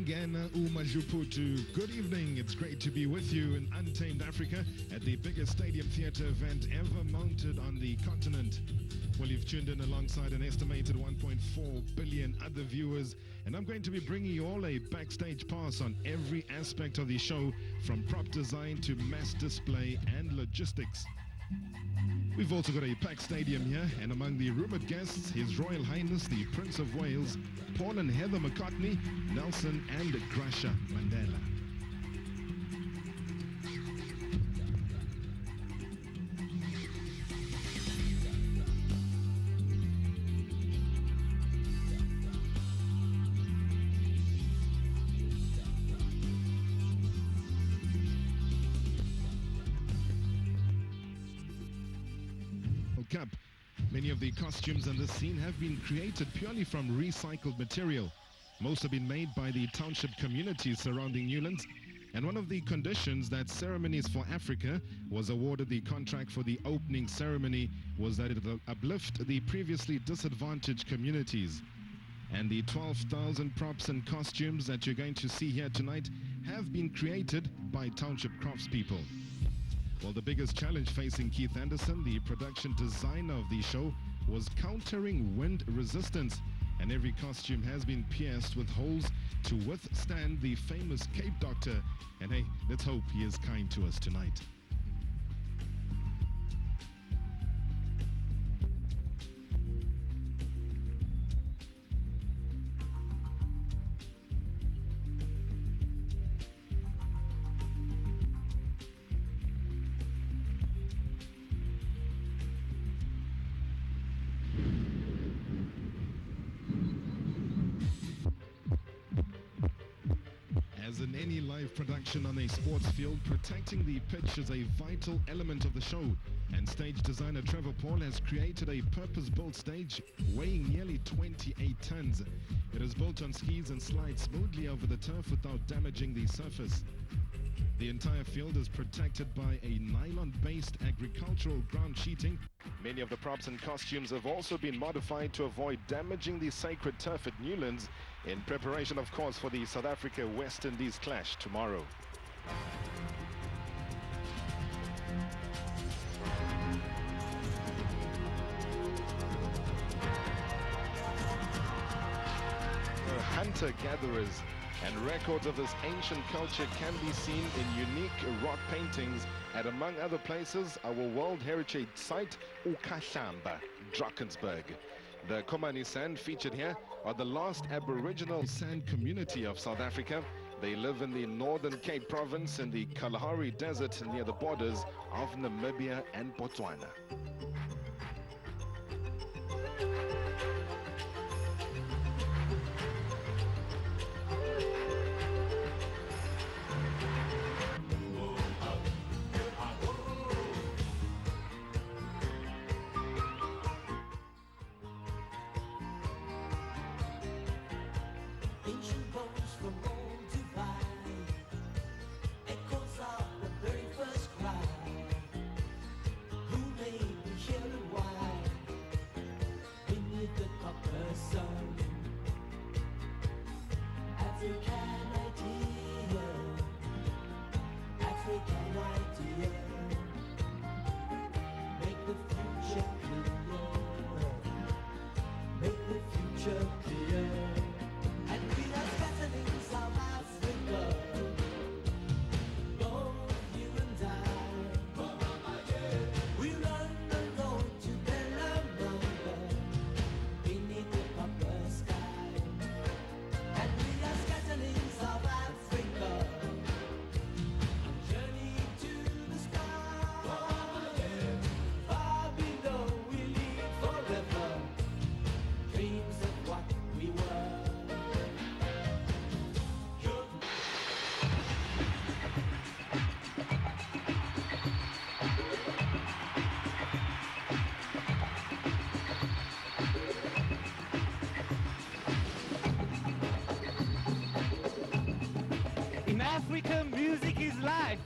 Ngena Umajuputu. Good evening. It's great to be with you in Untamed Africa at the biggest stadium theatre event ever mounted on the continent. Well, you've tuned in alongside an estimated 1.4 billion other viewers, and I'm going to be bringing you all a backstage pass on every aspect of the show, from prop design to mass display and logistics. We've also got a packed stadium here, and among the rumoured guests, His Royal Highness the Prince of Wales, Paul and Heather McCartney, Nelson and Gracia Mandela. Cup. Many of the costumes on this scene have been created purely from recycled material. Most have been made by the township communities surrounding Newlands, and one of the conditions that Ceremonies for Africa was awarded the contract for the opening ceremony was that it will uplift the previously disadvantaged communities. And the 12,000 props and costumes that you're going to see here tonight have been created by township craftspeople. Well, the biggest challenge facing Keith Anderson, the production designer of the show, was countering wind resistance, and every costume has been pierced with holes to withstand the famous Cape Doctor. And hey, let's hope he is kind to us tonight. As in any live production on a sports field, protecting the pitch is a vital element of the show, and stage designer Trevor Paul has created a purpose-built stage weighing nearly 28 tons. It is built on skis and slides smoothly over the turf without damaging the surface. The entire field is protected by a nylon-based agricultural ground sheeting. Many of the props and costumes have also been modified to avoid damaging the sacred turf at Newlands, in preparation, of course, for the South Africa-West Indies clash tomorrow. Hunter-gatherers, and records of this ancient culture can be seen in unique rock paintings at, among other places, our World Heritage Site, Ukahlamba, Drakensberg. The Komani San featured here are the last Aboriginal San community of South Africa. They live in the Northern Cape Province in the Kalahari Desert near the borders of Namibia and Botswana. Ancient bones from old divine, echoes of the very first cry. Who made me hear and why? Beneath the copper sun, African idea, African idea. Make the future clear, make the future clear. In Africa, music is life.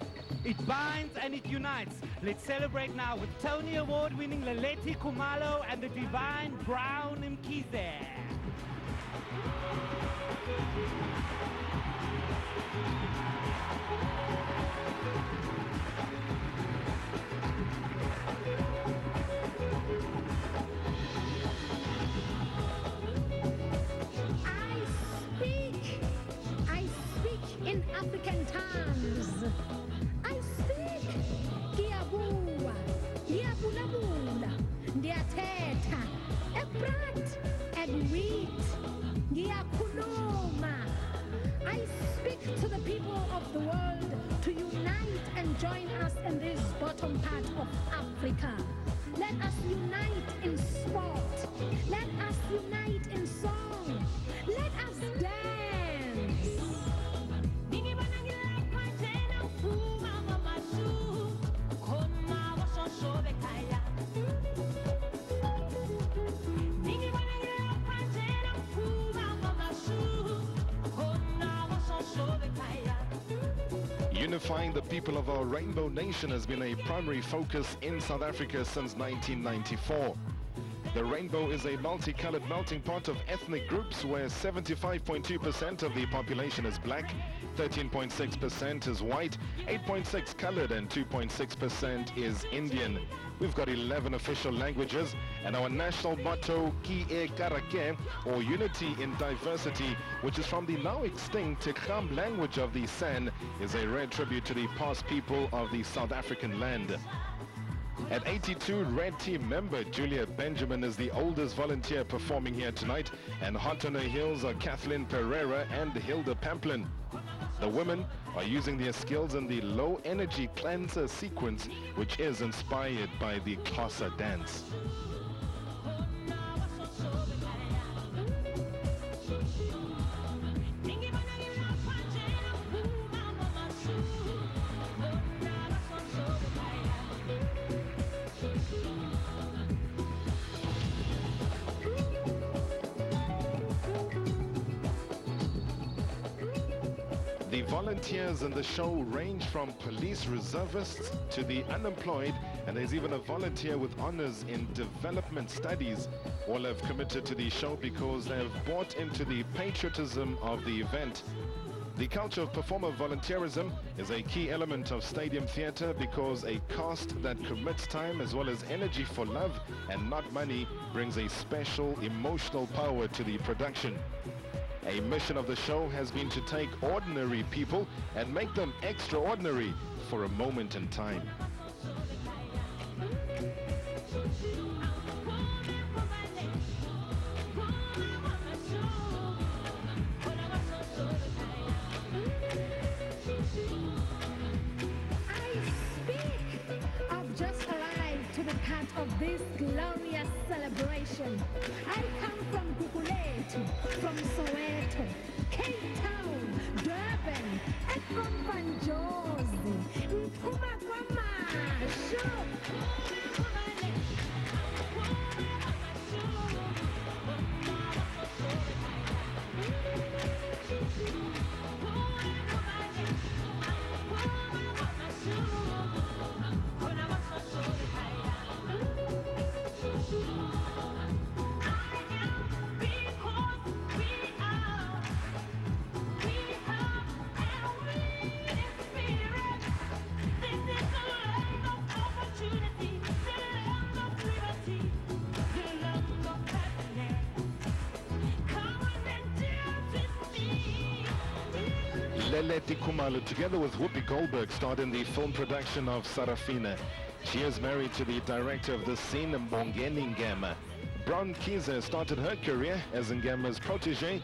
It binds and it unites. Let's celebrate now with Tony Award-winning Leleti Kumalo and the Divine Brown Mkize. I speak in African tongues. I speak Kiabua, Kiabulabula, Ndiateta, Ebrat, Edwit, Giakuloma. I speak to the people of the world to unite and join us in this bottom part of Africa. Let us unite in sport. Let us unite in song. Let us dance. Unifying the people of our rainbow nation has been a primary focus in South Africa since 1994. The rainbow is a multicolored melting pot of ethnic groups where 75.2% of the population is black, 13.6% is white, 8.6% colored and 2.6% is Indian. We've got 11 official languages, and our national motto, Ki e Karake, or Unity in Diversity, which is from the now extinct XDCAM language of the San, is a rare tribute to the past people of the South African land. At 82, Red Team member Julia Benjamin is the oldest volunteer performing here tonight, and hot on her heels are Kathleen Pereira and Hilda Pamplin. The women are using their skills in the low-energy cleanser sequence, which is inspired by the Xhosa dance. The volunteers in the show range from police reservists to the unemployed, and there's even a volunteer with honors in development studies. All have committed to the show because they have bought into the patriotism of the event. The culture of performer volunteerism is a key element of stadium theatre because a cast that commits time as well as energy for love and not money brings a special emotional power to the production. A mission of the show has been to take ordinary people and make them extraordinary for a moment in time. I've just arrived to the part of this glorious celebration. I come from Guguletu, from Soweto, Cape Town, Durban, and from Banjozi. Mpuma Kwamasho. Leleti Kumalo, together with Whoopi Goldberg, starred in the film production of Sarafina. She is married to the director of the scene, Mbongeni Ngema. Brown Mkize started her career as Ngema's protege.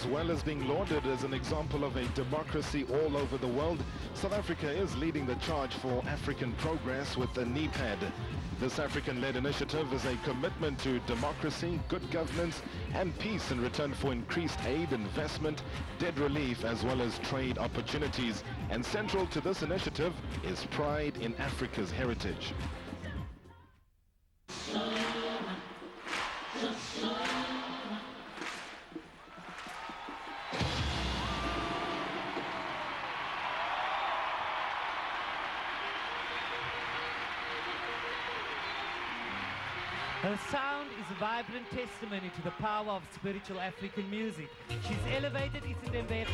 As well as being lauded as an example of a democracy all over the world, South Africa is leading the charge for African progress with the NEPAD. This African-led initiative is a commitment to democracy, good governance and peace in return for increased aid, investment, debt relief as well as trade opportunities. And central to this initiative is pride in Africa's heritage. Her sound is a vibrant testimony to the power of spiritual African music. She's elevated isiNdebele.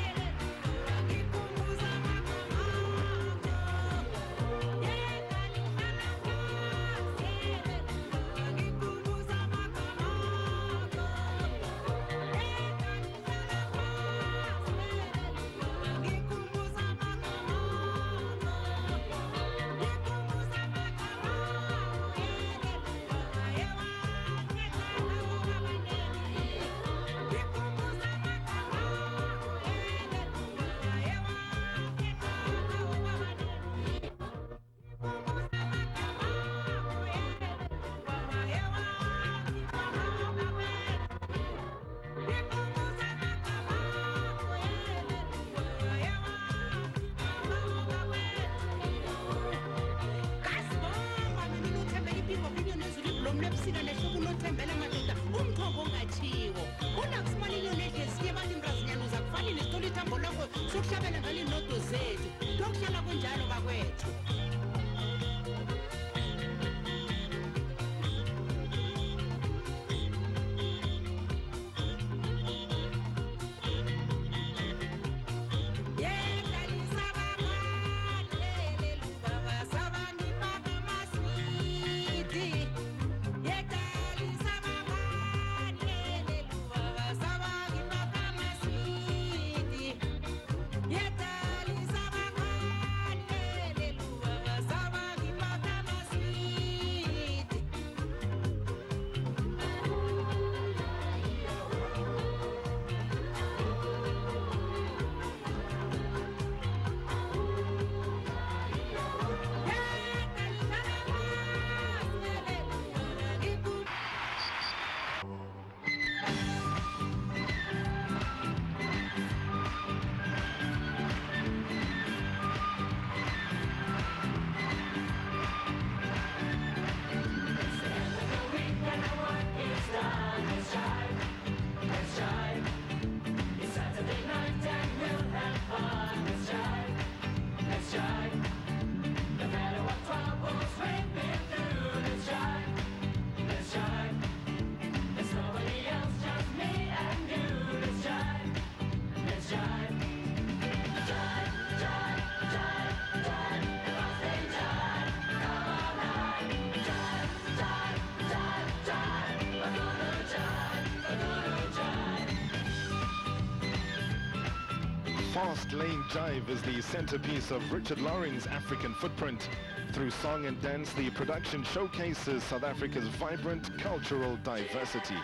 Fast Lane Jive is the centerpiece of Richard Loring's African footprint. Through song and dance, the production showcases South Africa's vibrant cultural diversity.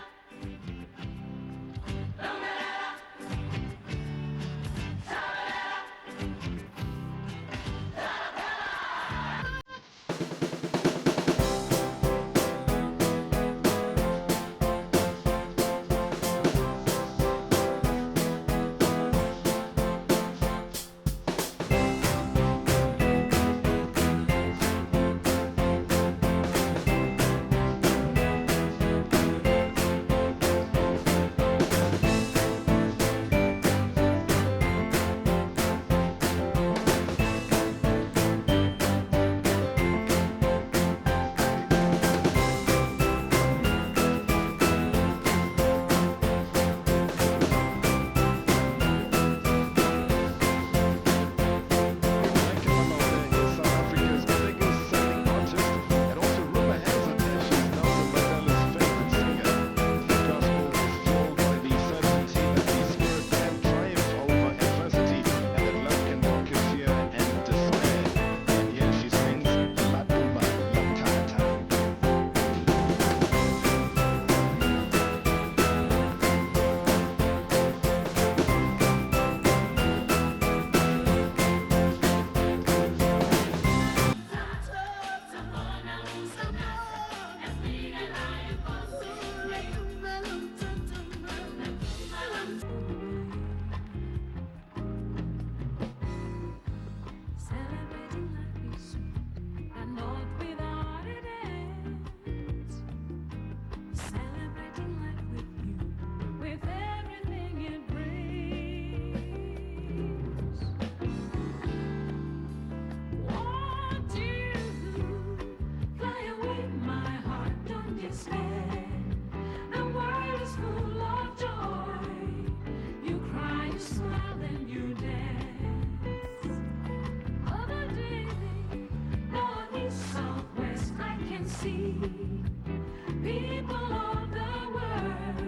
People of the world,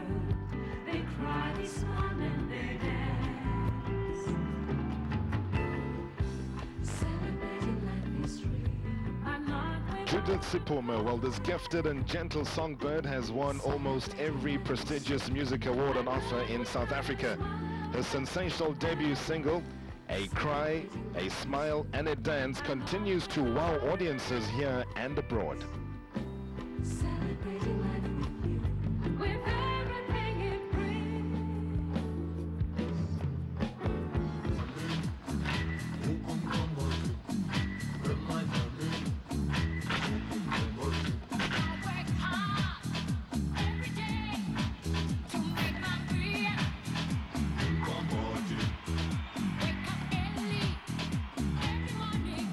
they cry, they smile and they dance. Celebrating life is free. I'm not without. Judith Sipoma, well, this gifted and gentle songbird has won almost every prestigious music award on offer in South Africa. Her sensational debut single, A Cry, A Smile and a Dance, continues to wow audiences here and abroad. Celebrating life with you, with everything it brings. I work hard every day to make my dream. Wake up early every morning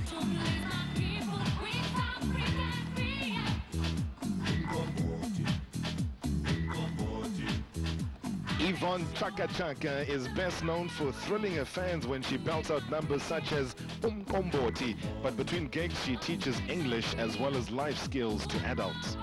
to please my people. We come bring and free. Yvonne Chaka Chaka is best known for thrilling her fans when she belts out numbers such as Umkomboti, but between gigs she teaches English as well as life skills to adults.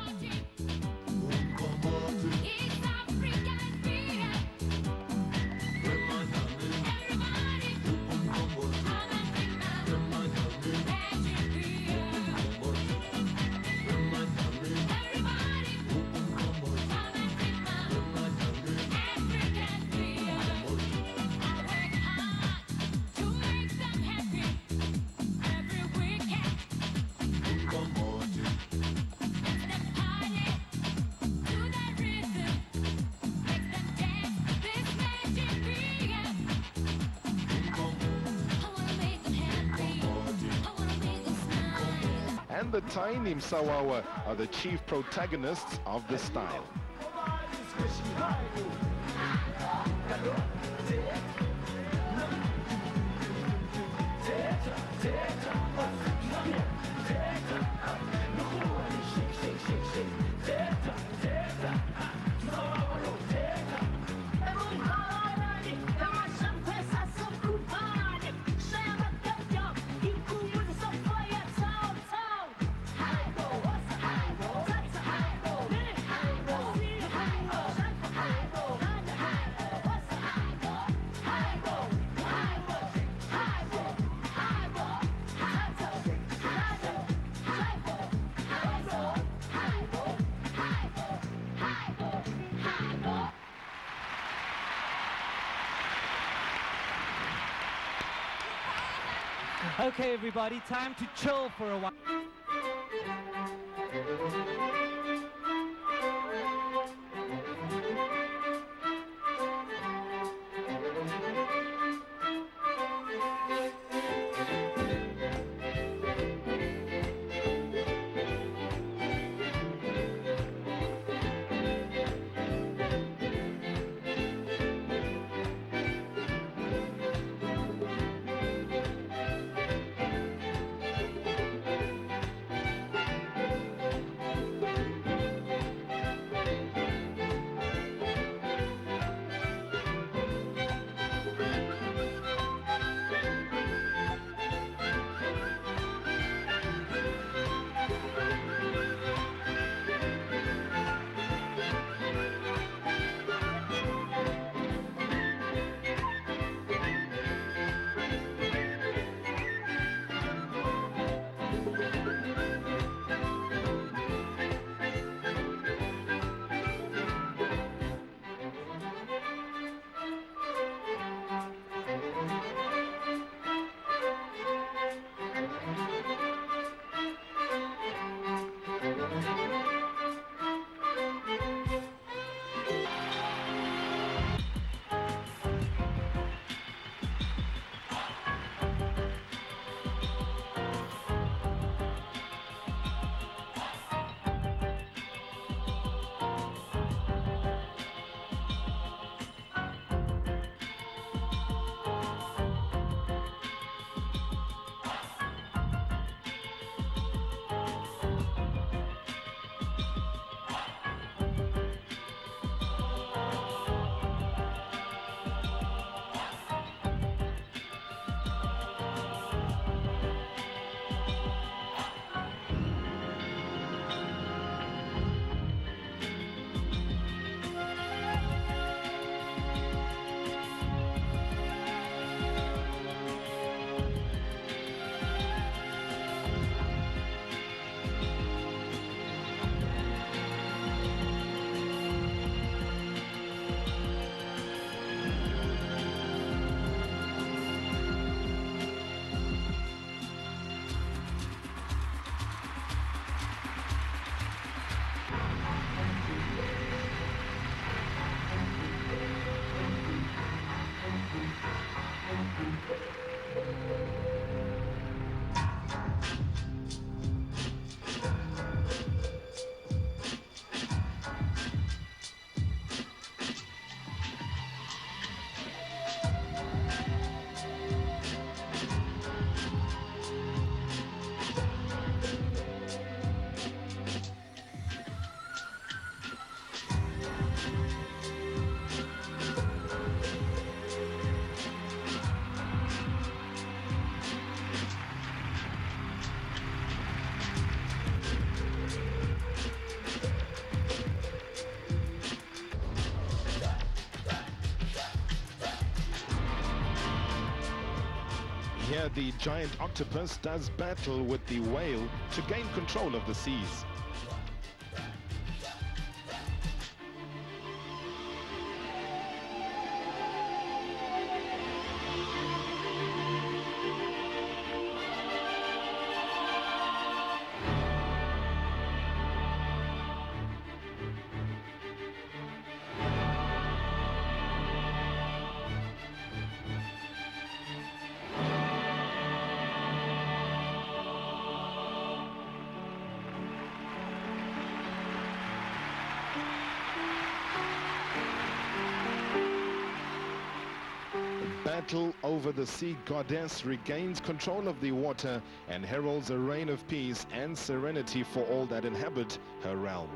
And the tiny Msawawa are the chief protagonists of the style. Okay, everybody, time to chill for a while. Here the giant octopus does battle with the whale to gain control of the seas. Battle over the sea goddess regains control of the water and heralds a reign of peace and serenity for all that inhabit her realm.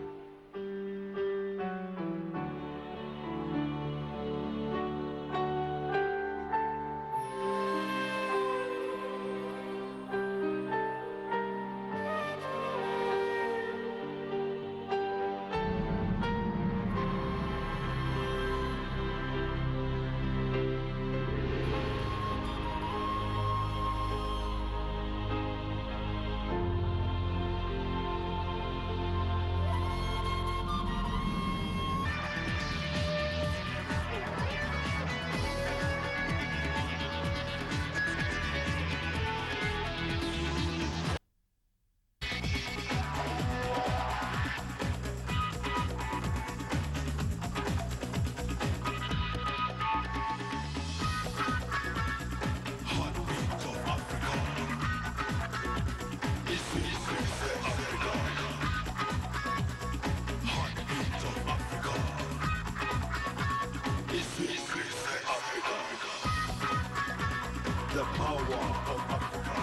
The power of Africa.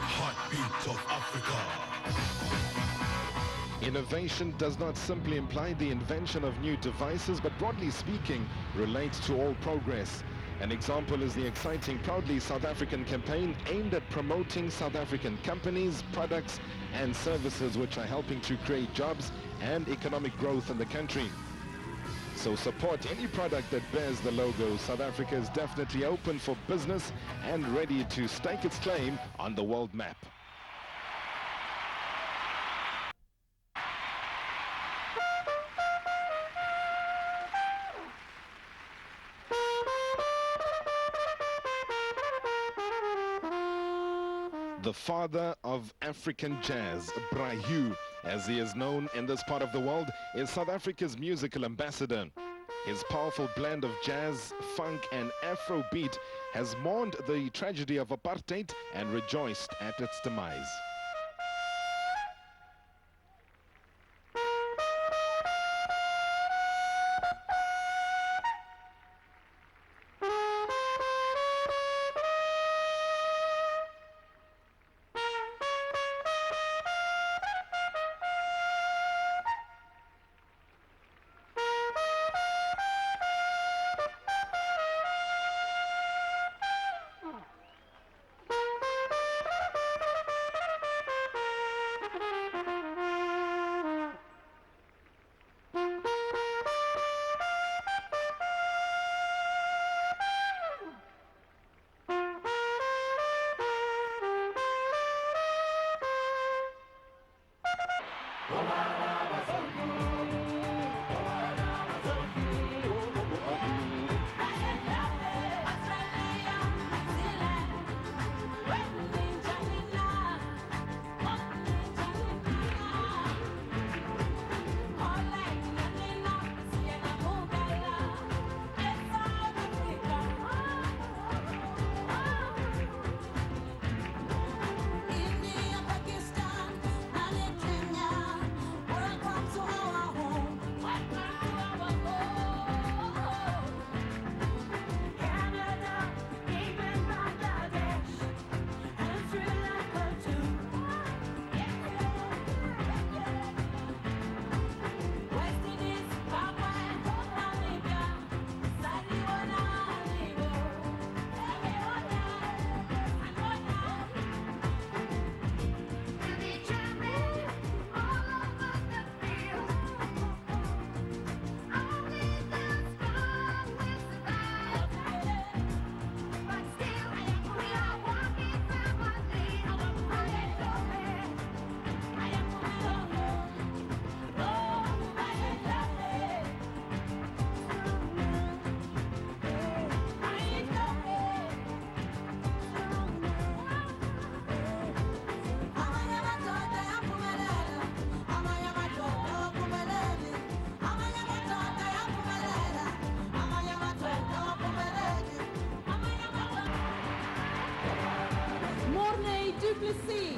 Heartbeat of Africa. Innovation does not simply imply the invention of new devices, but broadly speaking, relates to all progress. An example is the exciting Proudly South African campaign aimed at promoting South African companies, products and services which are helping to create jobs and economic growth in the country. So support any product that bears the logo. South Africa is definitely open for business and ready to stake its claim on the world map. The father of African jazz, Brahu, as he is known in this part of the world, is South Africa's musical ambassador. His powerful blend of jazz, funk and Afrobeat has mourned the tragedy of apartheid and rejoiced at its demise. Duplessis.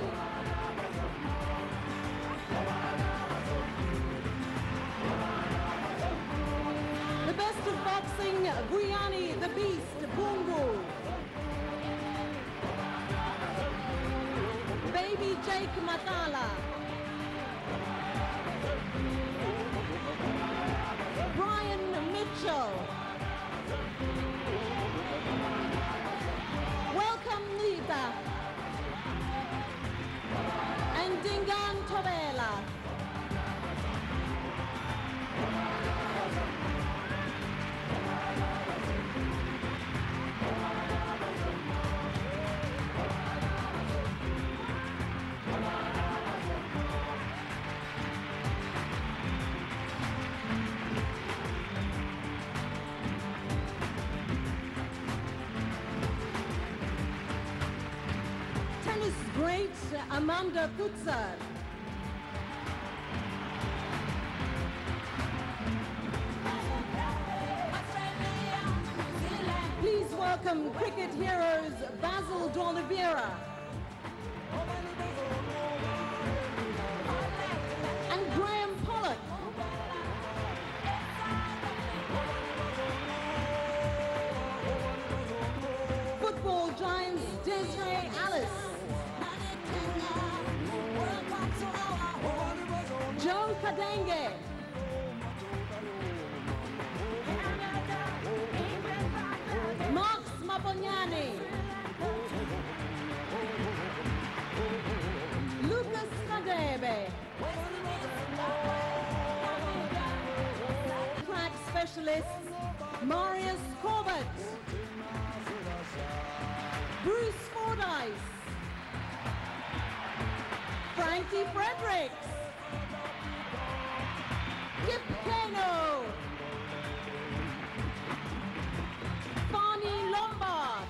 The best of boxing, Guyani, the Beast, Bungu. Baby Jake Matala. Brian Mitchell. Welcome Nita. And Dingan Tobela. Tennis great Amanda Kutzer. Please welcome cricket heroes Basil D'Oliveira and Graham Pollock. Football giants Desiree Alice, Joe Kadenge, Max Maponyani, Lucas Nadebe, track specialists Marius Corbett, Bruce Fordyce, Frankie Fredericks, Kip Kano, Barney Lombard,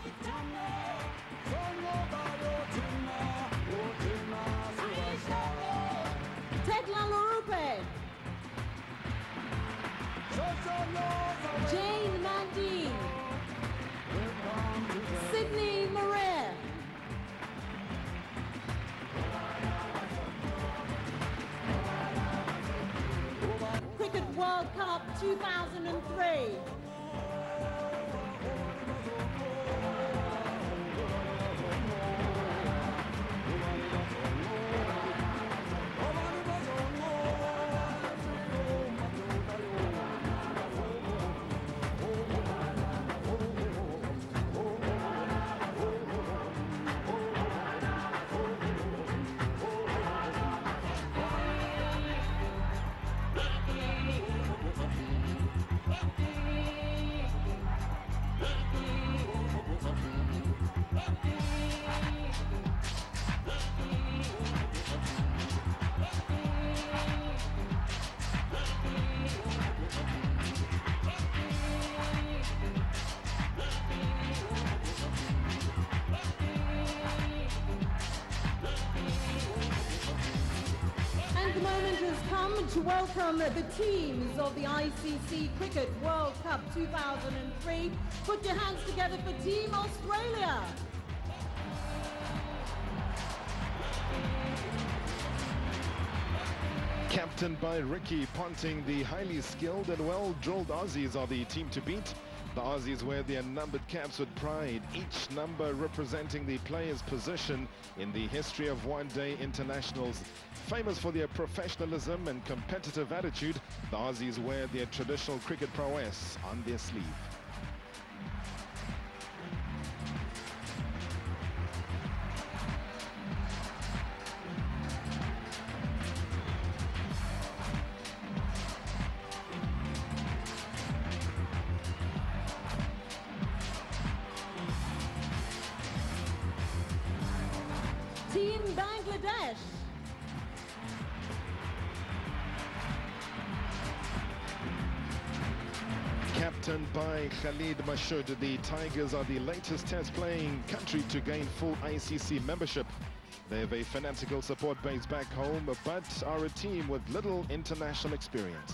Tekla Lorupe, Jane Mandine, Sydney Marais, Cricket World Cup 2003. And the moment has come to welcome the teams of the ICC Cricket World Cup 2003. Put your hands together for Team Australia. Captained by Ricky Ponting, the highly skilled and well-drilled Aussies are the team to beat. The Aussies wear their numbered caps with pride, each number representing the player's position in the history of one-day internationals. Famous for their professionalism and competitive attitude, the Aussies wear their traditional cricket prowess on their sleeve. Team Bangladesh. Captained by Khalid Mashood, the Tigers are the latest test-playing country to gain full ICC membership. They have a fanatical support base back home, but are a team with little international experience.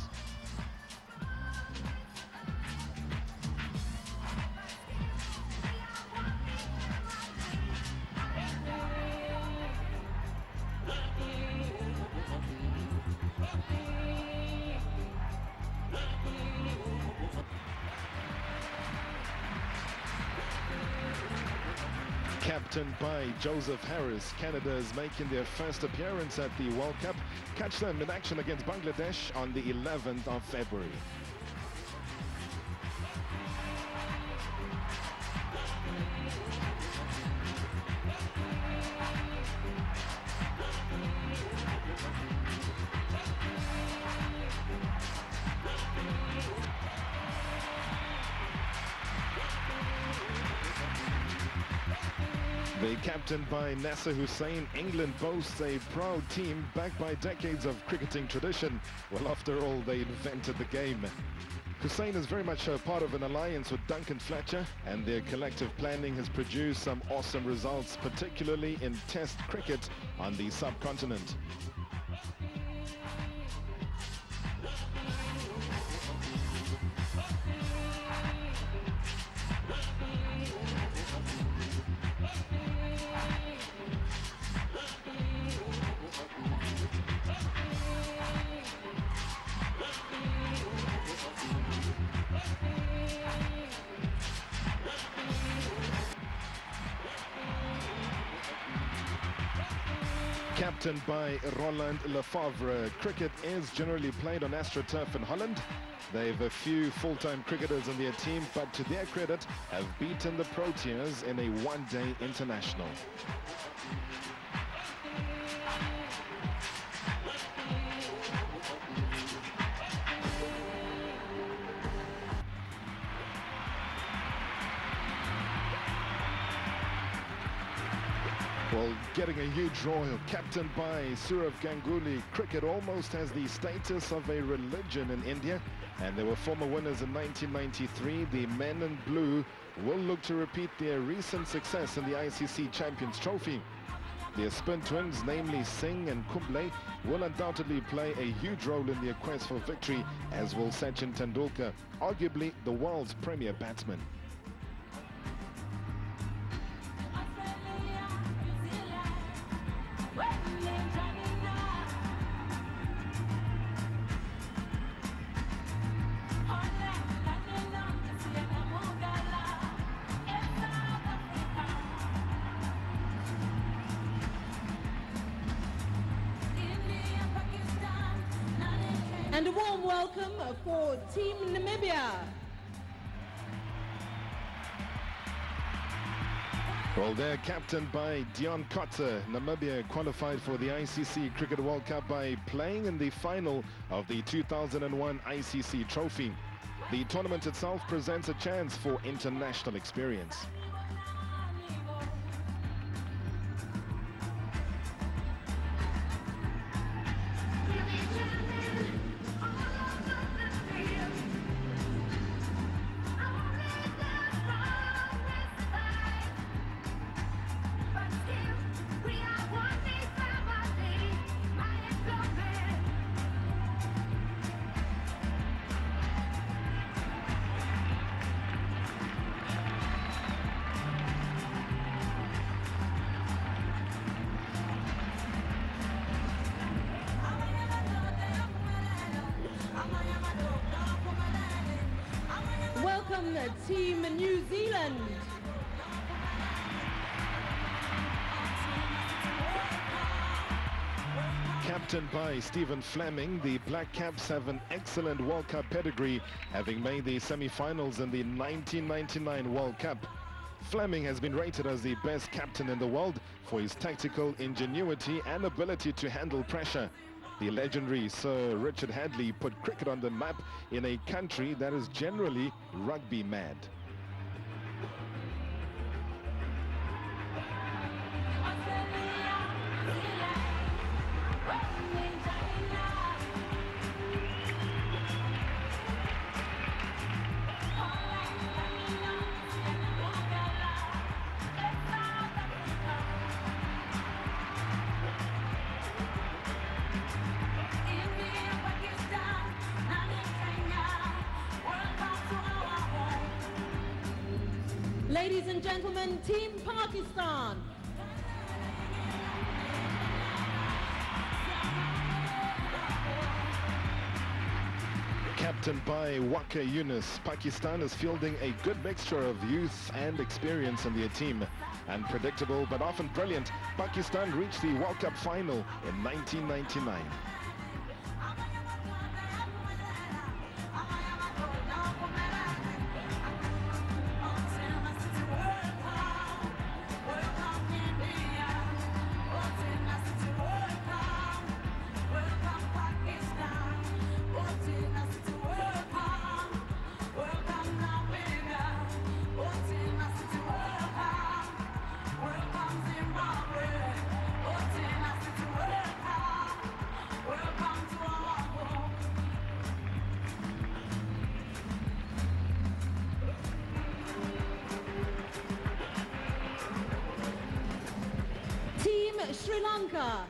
Captained by Joseph Harris, Canada is making their first appearance at the World Cup. Catch them in action against Bangladesh on the 11th of February. Captained by Nasser Hussain, England boasts a proud team backed by decades of cricketing tradition. Well, after all, they invented the game. Hussain is very much a part of an alliance with Duncan Fletcher, and their collective planning has produced some awesome results, particularly in Test cricket on the subcontinent. Captained by Roland Lefevre, cricket is generally played on AstroTurf in Holland. They've a few full-time cricketers in their team, but to their credit, have beaten the Proteas in a one-day international. Well, getting a huge royal, captained by Sourav Ganguly. Cricket almost has the status of a religion in India, and they were former winners in 1993. The men in blue will look to repeat their recent success in the ICC Champions Trophy. Their spin twins, namely Singh and Kumble, will undoubtedly play a huge role in their quest for victory, as will Sachin Tendulkar, arguably the world's premier batsman. And a warm welcome for Team Namibia. Well, they're captained by Dion Cotter. Namibia qualified for the ICC Cricket World Cup by playing in the final of the 2001 ICC Trophy. The tournament itself presents a chance for international experience. Welcome Team New Zealand. Captained by Stephen Fleming, the Black Caps have an excellent World Cup pedigree, having made the semi-finals in the 1999 World Cup. Fleming has been rated as the best captain in the world for his tactical ingenuity and ability to handle pressure. The legendary Sir Richard Hadley put cricket on the map in a country that is generally rugby mad. Ladies and gentlemen, Team Pakistan. Captained by Waqar Yunus, Pakistan is fielding a good mixture of youth and experience in their team. Unpredictable but often brilliant, Pakistan reached the World Cup final in 1999. Team Sri Lanka.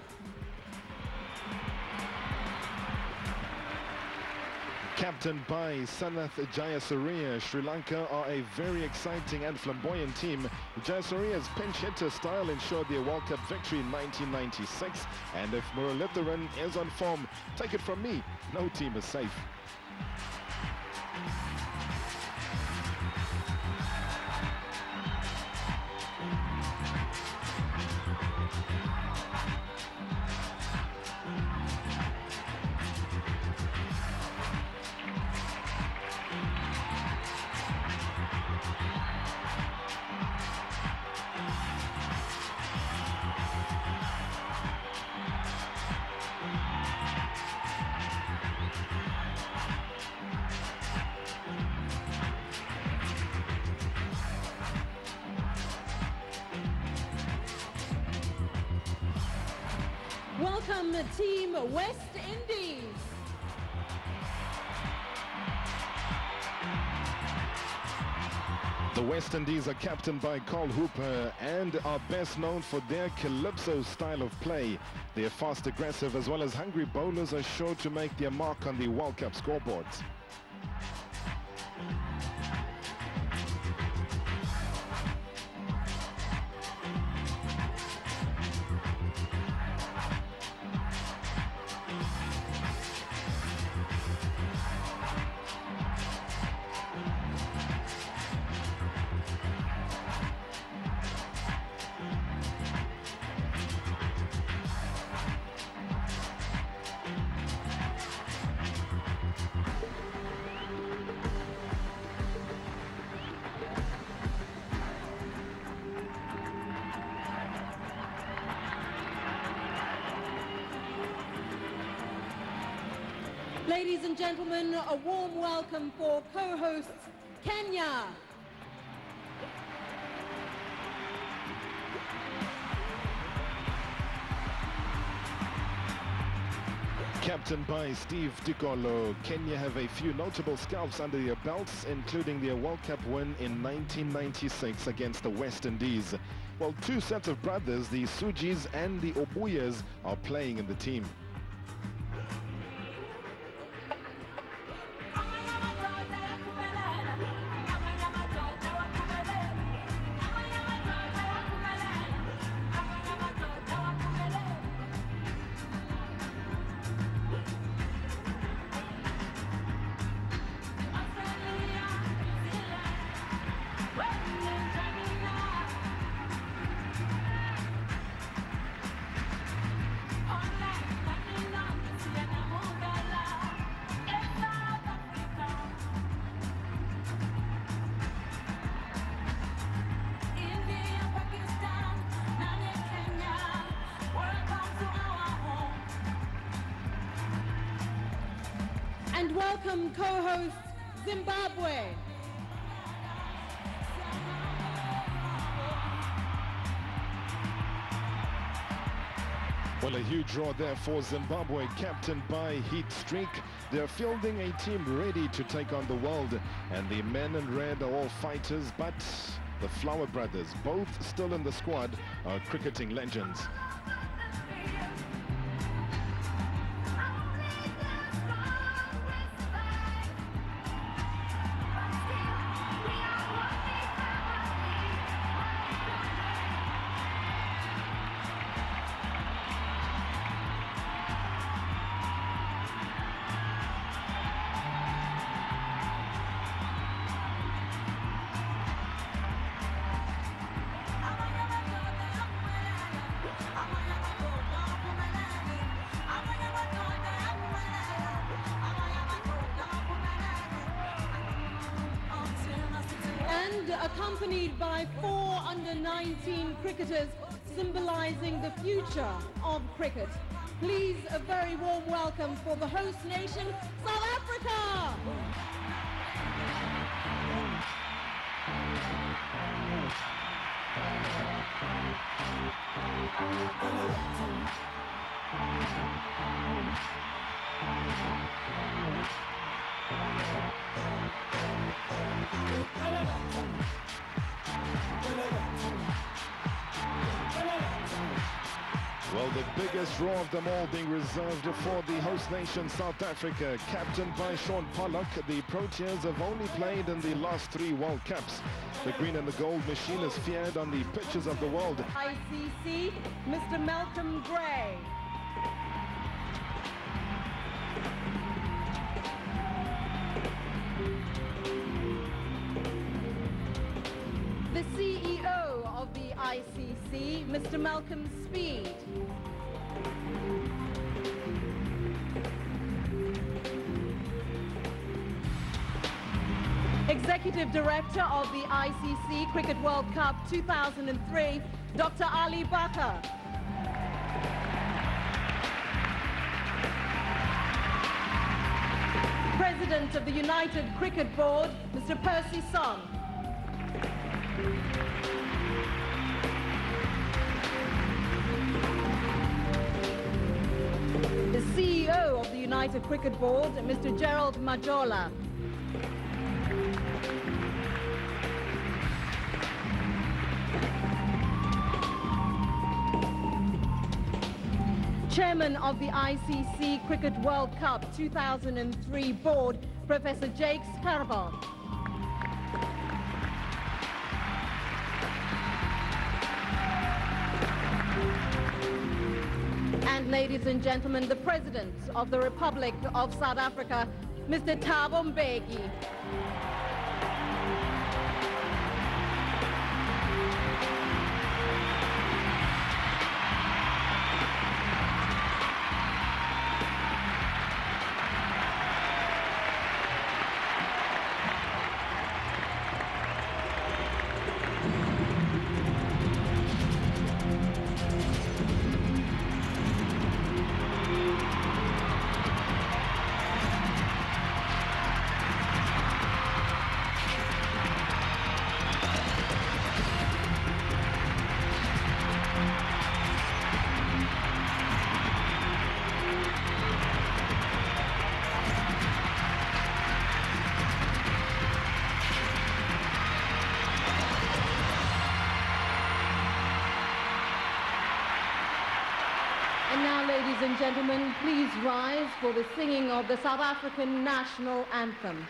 Captained by Sanath Jayasuriya, Sri Lanka are a very exciting and flamboyant team. Jayasuriya's pinch hitter style ensured their World Cup victory in 1996, and if Muralitharan is on form, take it from me, no team is safe. Welcome Team West Indies. The West Indies are captained by Cole Hooper and are best known for their calypso style of play. Their fast, aggressive as well as hungry bowlers are sure to make their mark on the World Cup scoreboards. Ladies and gentlemen, a warm welcome for co-hosts Kenya. Captained by Steve Tikolo, Kenya have a few notable scalps under their belts, including their World Cup win in 1996 against the West Indies. While two sets of brothers, the Sujis and the Obuyas, are playing in the team. And welcome co-host Zimbabwe. Well, a huge draw there for Zimbabwe, captained by Heat Streak. They're fielding a team ready to take on the world, and the men in red are all fighters, but the Flower brothers, both still in the squad, are cricketing legends. and accompanied by 4 under-19 cricketers symbolising the future of cricket. Please, a very warm welcome for the host nation, South Africa! Well, the biggest draw of them all being reserved for the host nation, South Africa. Captained by Sean Pollock, the Proteas have only played in the last 3 World Cups. The green and the gold machine is feared on the pitches of the world. ICC, Mr. Malcolm Gray. The CEO of the ICC, Mr. Malcolm Speed. Executive Director of the ICC Cricket World Cup 2003, Dr. Ali Bakar. President of the United Cricket Board, Mr. Percy Song. The CEO of the United Cricket Board, Mr. Gerald Majola. Chairman of the ICC Cricket World Cup 2003 Board, Professor Jakes Carbon. And ladies and gentlemen, the President of the Republic of South Africa, Mr. Thabo Mbeki. And now, ladies and gentlemen, please rise for the singing of the South African National Anthem.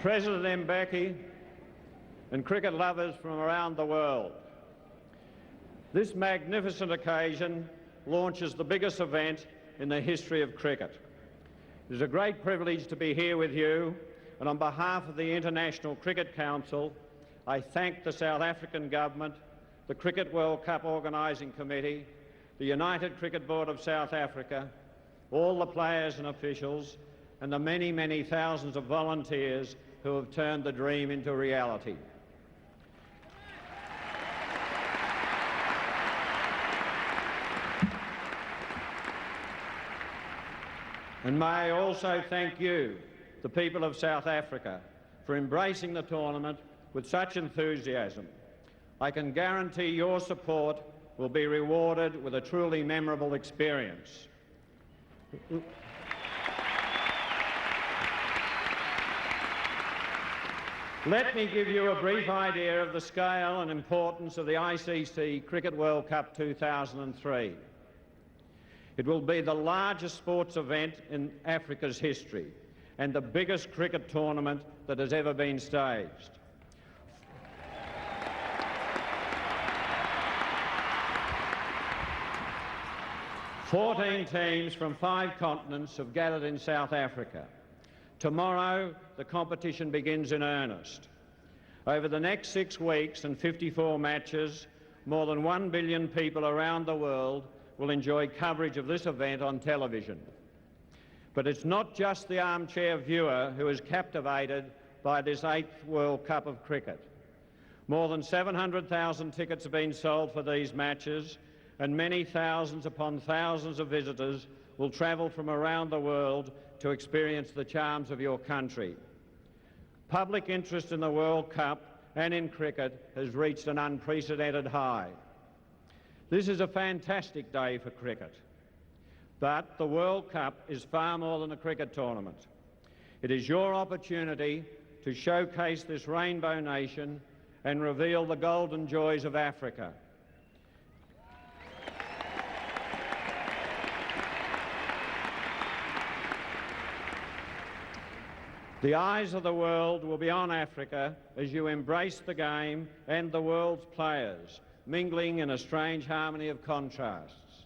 President Mbeki, and cricket lovers from around the world. This magnificent occasion launches the biggest event in the history of cricket. It is a great privilege to be here with you, and on behalf of the International Cricket Council, I thank the South African Government, the Cricket World Cup Organising Committee, the United Cricket Board of South Africa, all the players and officials, and the many, many thousands of volunteers who have turned the dream into reality. And may I also thank you, the people of South Africa, for embracing the tournament with such enthusiasm. I can guarantee your support will be rewarded with a truly memorable experience. Let me give you a brief idea of the scale and importance of the ICC Cricket World Cup 2003. It will be the largest sports event in Africa's history and the biggest cricket tournament that has ever been staged. Fourteen teams from 5 continents have gathered in South Africa. Tomorrow, the competition begins in earnest. Over the next 6 weeks and 54 matches, more than 1 billion people around the world will enjoy coverage of this event on television. But it's not just the armchair viewer who is captivated by this 8th World Cup of cricket. More than 700,000 tickets have been sold for these matches, and many thousands upon thousands of visitors will travel from around the world to experience the charms of your country. Public interest in the World Cup and in cricket has reached an unprecedented high. This is a fantastic day for cricket, but the World Cup is far more than a cricket tournament. It is your opportunity to showcase this rainbow nation and reveal the golden joys of Africa. The eyes of the world will be on Africa as you embrace the game and the world's players, mingling in a strange harmony of contrasts.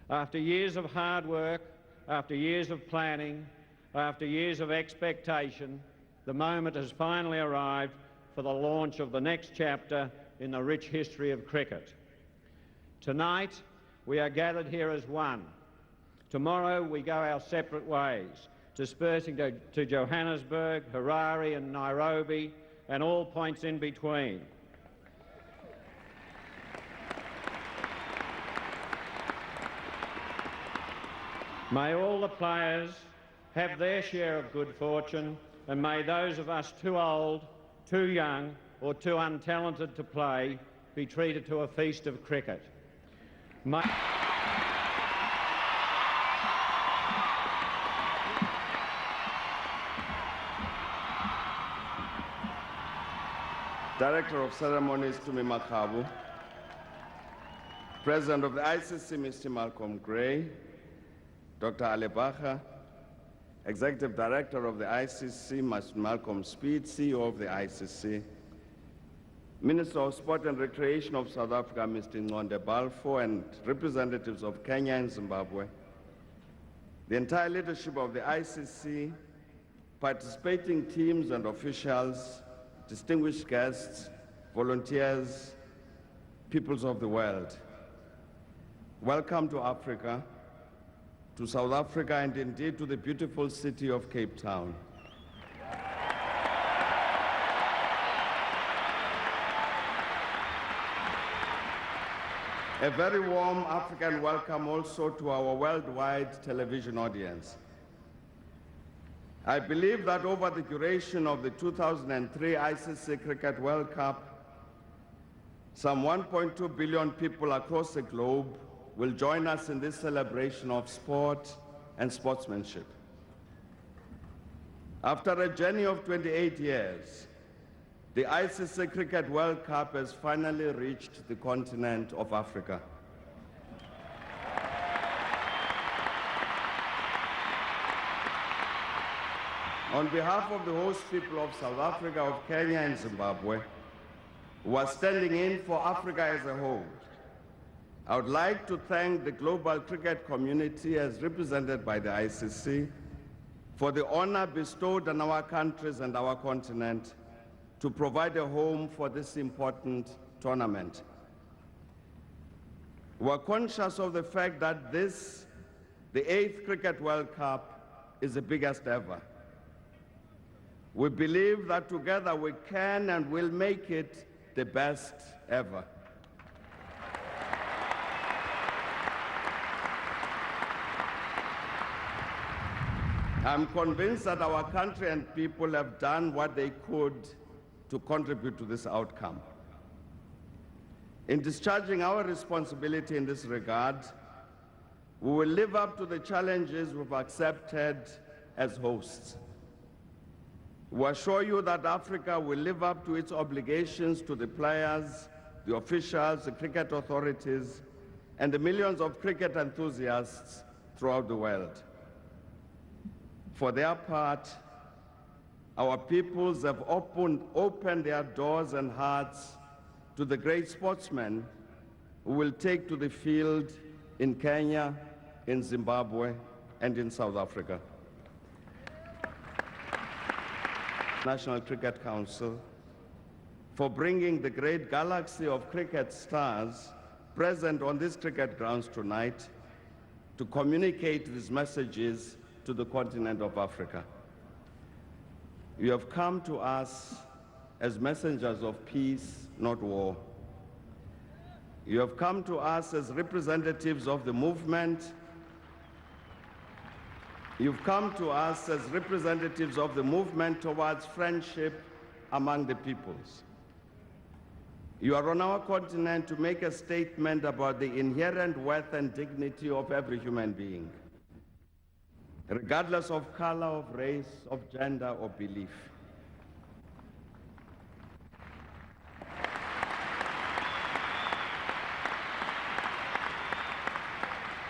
After years of hard work, after years of planning, after years of expectation, the moment has finally arrived for the launch of the next chapter in the rich history of cricket. Tonight, we are gathered here as one. Tomorrow, we go our separate ways, dispersing to Johannesburg, Harare and Nairobi, and all points in between. May all the players have their share of good fortune, and may those of us too old, too young, or too untalented to play be treated to a feast of cricket. Director of Ceremonies, Tumi Makabu, President of the ICC, Mr. Malcolm Gray, Dr. Ali Bacher, Executive Director of the ICC, Mr. Malcolm Speed, CEO of the ICC, Minister of Sport and Recreation of South Africa, Mr. Ngonde Balfour, and representatives of Kenya and Zimbabwe, the entire leadership of the ICC, participating teams and officials, distinguished guests, volunteers, peoples of the world. Welcome to Africa, to South Africa, and indeed to the beautiful city of Cape Town. A very warm African welcome also to our worldwide television audience. I believe that over the duration of the 2003 ICC Cricket World Cup, some 1.2 billion people across the globe will join us in this celebration of sport and sportsmanship. After a journey of 28 years, the ICC Cricket World Cup has finally reached the continent of Africa. On behalf of the host people of South Africa, of Kenya and Zimbabwe, who are standing in for Africa as a whole, I would like to thank the global cricket community as represented by the ICC for the honor bestowed on our countries and our continent to provide a home for this important tournament. We're conscious of the fact that this, the 8th Cricket World Cup, is the biggest ever. We believe that together we can and will make it the best ever. I'm convinced that our country and people have done what they could to contribute to this outcome. In discharging our responsibility in this regard, we will live up to the challenges we've accepted as hosts. We assure you that Africa will live up to its obligations to the players, the officials, the cricket authorities, and the millions of cricket enthusiasts throughout the world. For their part, our peoples have opened their doors and hearts to the great sportsmen who will take to the field in Kenya, in Zimbabwe, and in South Africa. National Cricket Council for bringing the great galaxy of cricket stars present on these cricket grounds tonight to communicate these messages to the continent of Africa. You have come to us as messengers of peace, not war. You have come to us as representatives of the movement. You've come to us as representatives of the movement towards friendship among the peoples. You are on our continent to make a statement about the inherent worth and dignity of every human being, regardless of color, of race, of gender, or belief.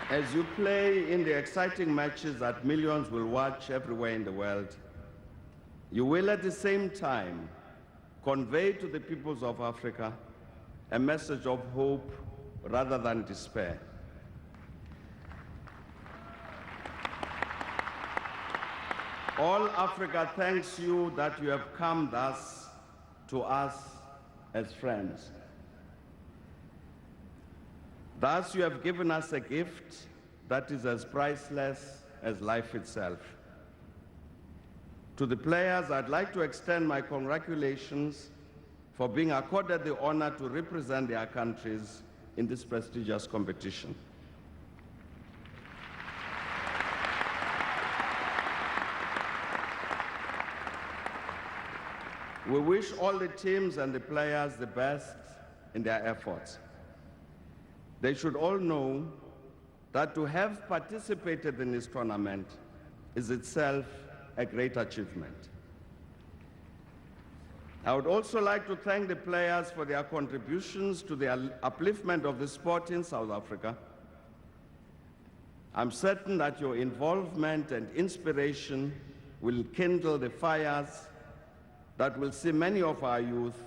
As you play in the exciting matches that millions will watch everywhere in the world, you will at the same time convey to the peoples of Africa a message of hope rather than despair. All Africa thanks you that you have come thus to us as friends. Thus you have given us a gift that is as priceless as life itself. To the players, I'd like to extend my congratulations for being accorded the honor to represent their countries in this prestigious competition. We wish all the teams and the players the best in their efforts. They should all know that to have participated in this tournament is itself a great achievement. I would also like to thank the players for their contributions to the upliftment of the sport in South Africa. I'm certain that your involvement and inspiration will kindle the fires that will see many of our youth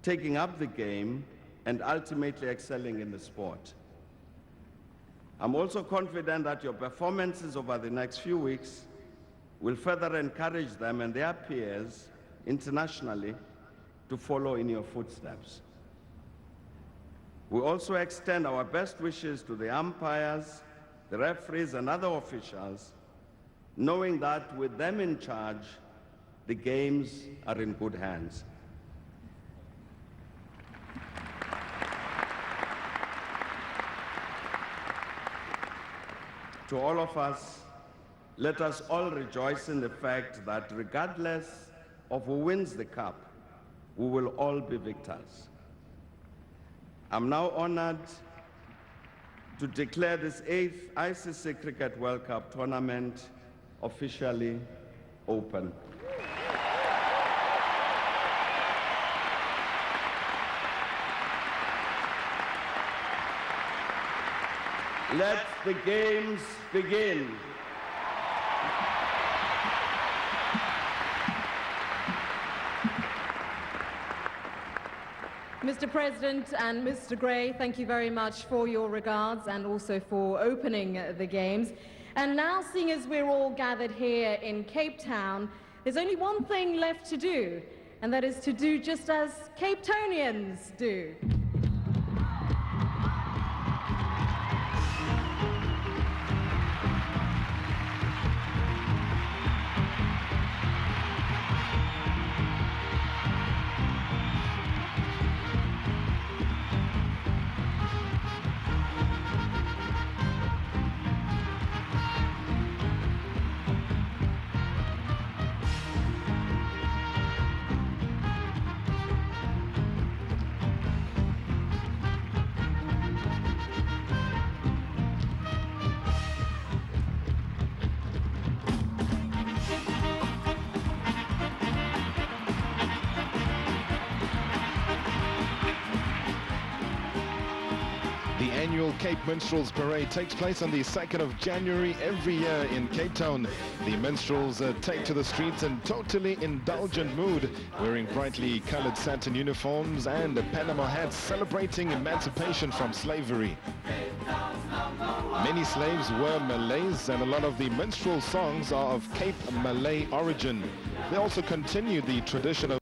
taking up the game and ultimately excelling in the sport. I'm also confident that your performances over the next few weeks will further encourage them and their peers internationally to follow in your footsteps. We also extend our best wishes to the umpires, the referees, and other officials, knowing that with them in charge, the games are in good hands. To all of us, let us all rejoice in the fact that regardless of who wins the cup, we will all be victors. I'm now honored to declare this 8th ICC Cricket World Cup tournament officially open. Let the games begin. Mr. President and Mr. Gray, thank you very much for your regards and also for opening the games. And now, seeing as we're all gathered here in Cape Town, there's only one thing left to do, and that is to do just as Cape Townians do. The annual Cape Minstrels Parade takes place on the 2nd of January every year in Cape Town. The minstrels take to the streets in totally indulgent mood, wearing brightly colored satin uniforms and Panama hats, celebrating emancipation from slavery. Many slaves were Malays, and a lot of the minstrel songs are of Cape Malay origin. They also continue the tradition of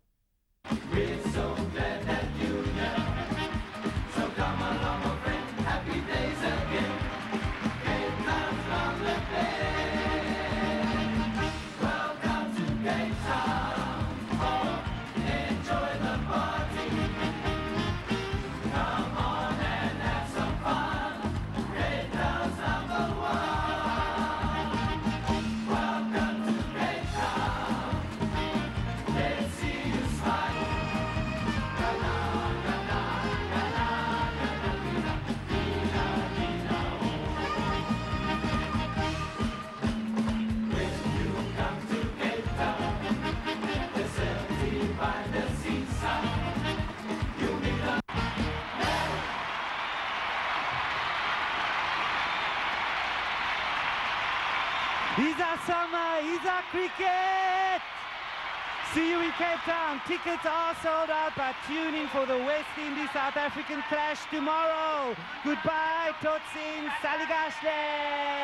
He's our summer, he's our cricket! See you in Cape Town. Tickets are sold out, but tune in for the West Indies South African clash tomorrow. Goodbye, tot ziens, saligashle!